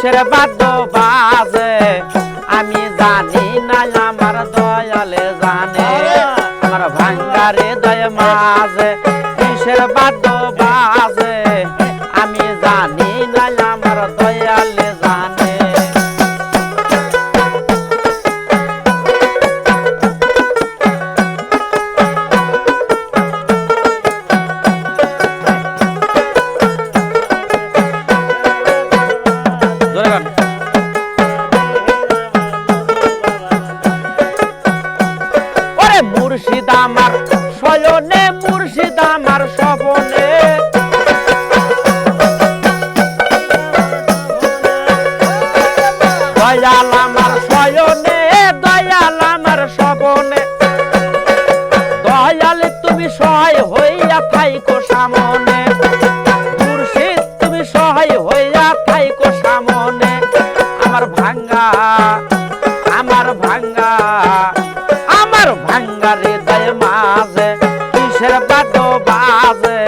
কিসের বাদ্য বাজে আমি জানি না আমার দয়ালে জানে আমার ভাঙ্গারে দয় মাঝে কিসের বাদ্য বাজে আমি জানি না আমার দয়ালে জানে মুর্শিদ আমার শয়নে মুর্শিদ আমার স্বপনে দয়াল আমার শয়নে দয়াল আমার স্বপনে দয়াল তুমি সহায় হইয়া থাইকো সামনে মুর্শিদ তুমি সহায় হইয়া থাইকো সামনে আমার ভাঙ্গা আমার ভাঙ্গা আমার ভাঙ্গারে দয় মাঝে কিসের বাদ্য বাজে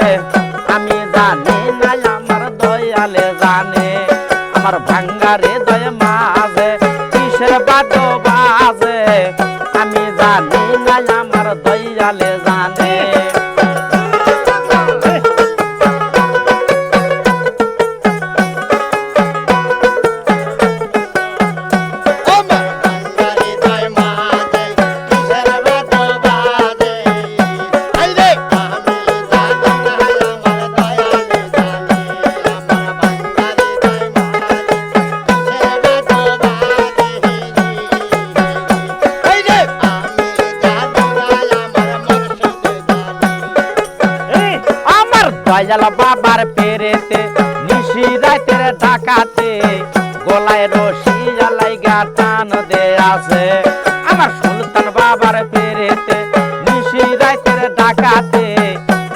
আমি জানি না আমার দয়ালে জানে আমার ভাঙ্গারে দয় মাঝে কিসের বাদ্য বাজে আমি জানি না আমার দয়ালে জানে দয়াল বাবার পেরেতে নিশি রাতের ডাকাতে গলায় রশি লাইগা টান দে আছে আমার সুলতান বাবার পেরেতে নিশি রাতের ডাকাতে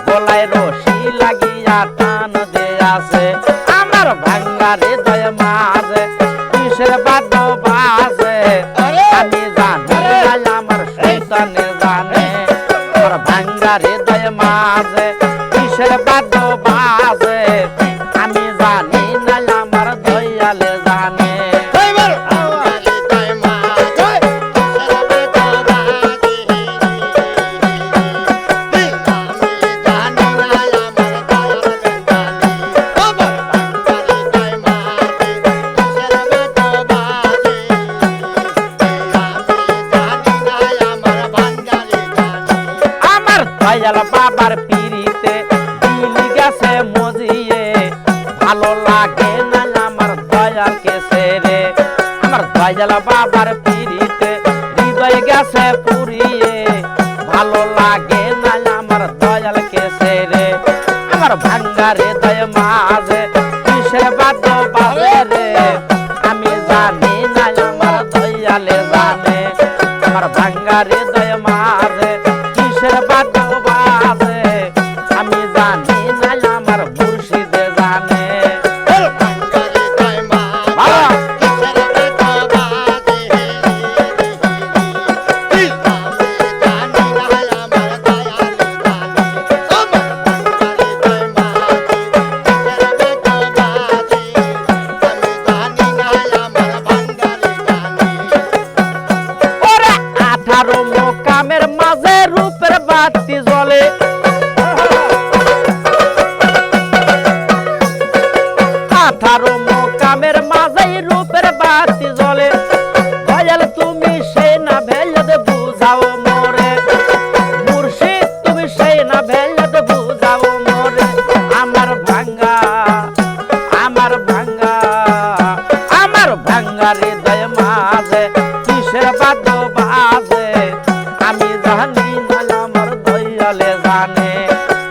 গলায় রশি লাগিয়া টান দে আছে আমার ভাঙ্গারে দয় মাঝে কিসের বাদ্য বাজে আমি জানি আমার সুলতানে জানে আমার ভাঙ্গারে দয় মাঝে কিসের বাদ্য বাজে আমি জানি না আমার দয়ালে জানে আমার দয়াল বাবার পিরিতে গেছে মজিয়ে ভালো লাগে না আমার দয়ালকে ছেড়ে আমার দয়াল বাবার পিরিতে হৃদয় গেছে পুরিয়ে ভালো লাগে না আমার দয়ালকে ছেড়ে আমার ভাঙ্গারে দয় মাঝে কিসের বাদ্য বাজে রে আমি জানি না আমার দয়ালে জানে আমার ভাঙ্গারে দয় মাঝে কিসের বাদ্য বাজে আমি জানি না আমার মুর্শিদে জানে ওরে 18 মোকামের মাঝে রূপের বাতি জ্বলে মোকামের মাঝে রূপের বাতি জ্বলে দয়াল তুমি সেই না ভেলদ বুঝাও মোরে মুর্শিদ তুমি সেই না ভেলদ বুঝাও মোরে আমার ভাঙ্গা আমার ভাঙ্গা আমার ভাঙ্গারে দয় মাঝে কিসের বাদ্য বাজে আমি জানি না আমার দয়ালে জানে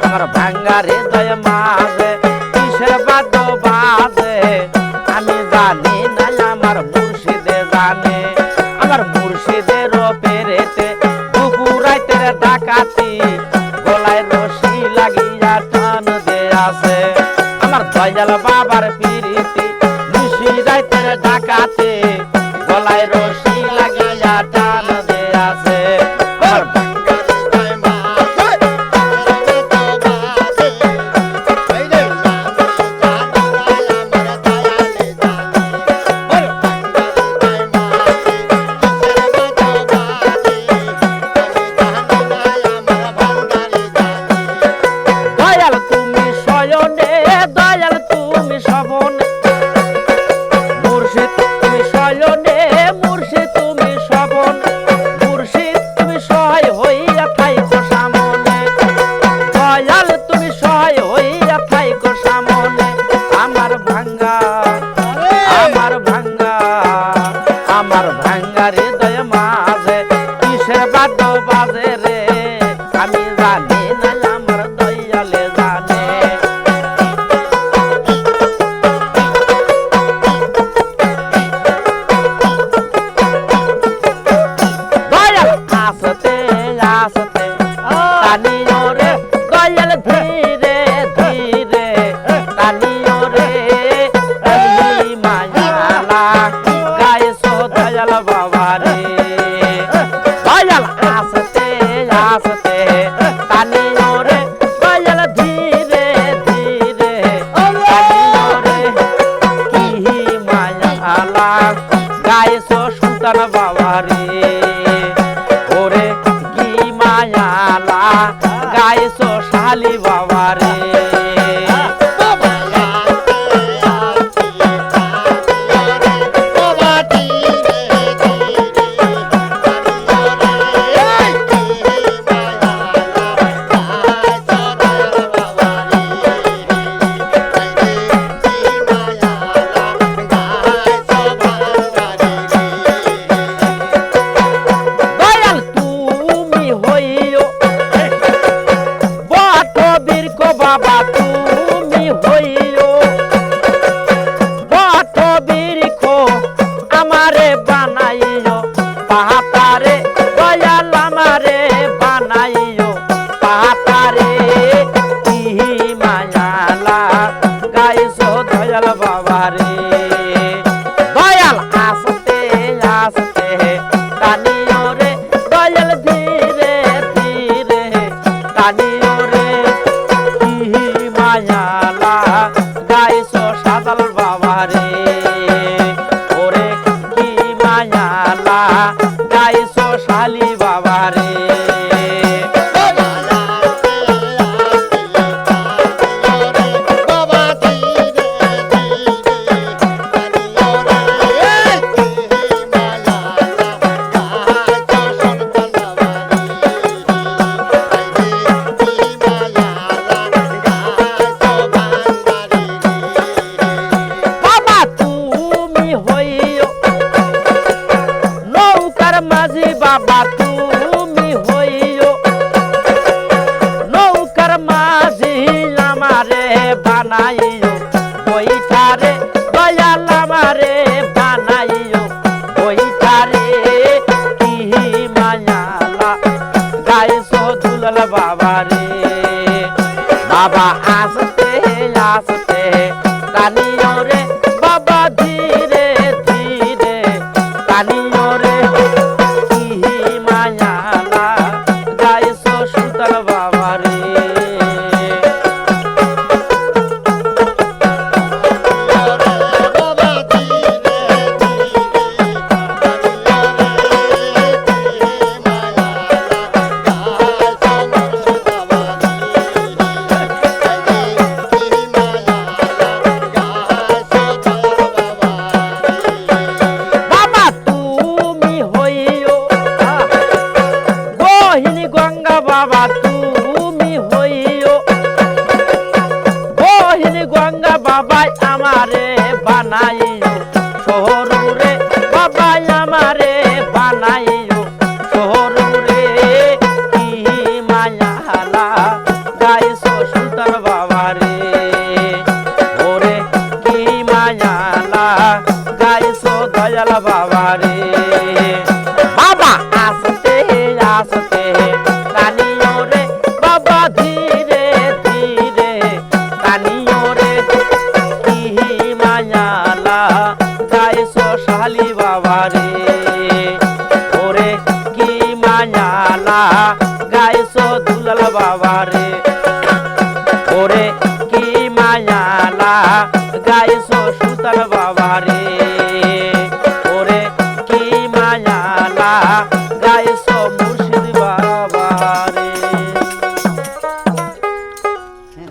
আমার ভাঙ্গারে দয় মাঝে কিসের বাদ্য বাজে আমি জানি না আমার মুর্শিদে জানে আমার মুর্শিদের পেরেতে দুপুরাইতের ডাকাতি গলায় রশি লাগিয়া টান দে আছে আমার দয়াল বাবার পিরিতি নিশি রাতের ডাকাতি গলায় রশি লাগিয়া টান দে আছে আমার আমার ভাঙ্গা হৃদয় মাঝে কিসের বাদ্য বাজে রে আমি জানি না আমার দয়ালে জানে দয়াল আসতে আসতে টানিও রে দয়াল ধীরে ধীরে টানিও রে মায়ালা গাইছো দয়াল বাবা রে দয়াল আসতে আসতে টানিও রে দয়াল ধীরে ধীরে টানিও রে কি মায়ালা গাইছো সুলতান বাবা রে ওরে কি মায়ালা গাইছো শালি বাবা রে বাবা তুমি হইও বট বৃক্ষ আমারে বানাইও পাহাতারে দয়াল আমারে বানাইও পাহাতারে কি মায়ালা গাইছো দয়াল বাবা রে দয়াল আসতে আসতে টানিও রে দয়াল ধীরে ধীরে টানিও রে মায়ালা গাইছো সাদাল বাবা রে ওরে কি মায়ালা গাইছো শালি বাবা রে মাঝি বাবা তুমি হইও নৌকার মাঝি আমারে বানাইও বইটারে দয়াল আমারে বানাইও বইটারে কি মায়ালা গাইছো দুলাল বাবা রে বাবা আসতে আসতে টানিও রে বাবা ধীরে ধীরে টানিও রে মায়ালা গাইছো সুলতান বাবা রে বাবা তুমি হইও বহিনী গঙ্গা বাবাই আমারে বানাইও শহরে বাবাই আমারে বানাইও শহরে কি মায়ালা গাইছো সুলতান বাবা রে ওরে কি মায়ালা গাইছো দয়াল বাবা রে বাবা আসতে আসতে টানিও রে বাবা ধীরে ধীরে টানিও রে কি মায়ালা গাইছো শালি বাবা রে ওরে কি মায়ালা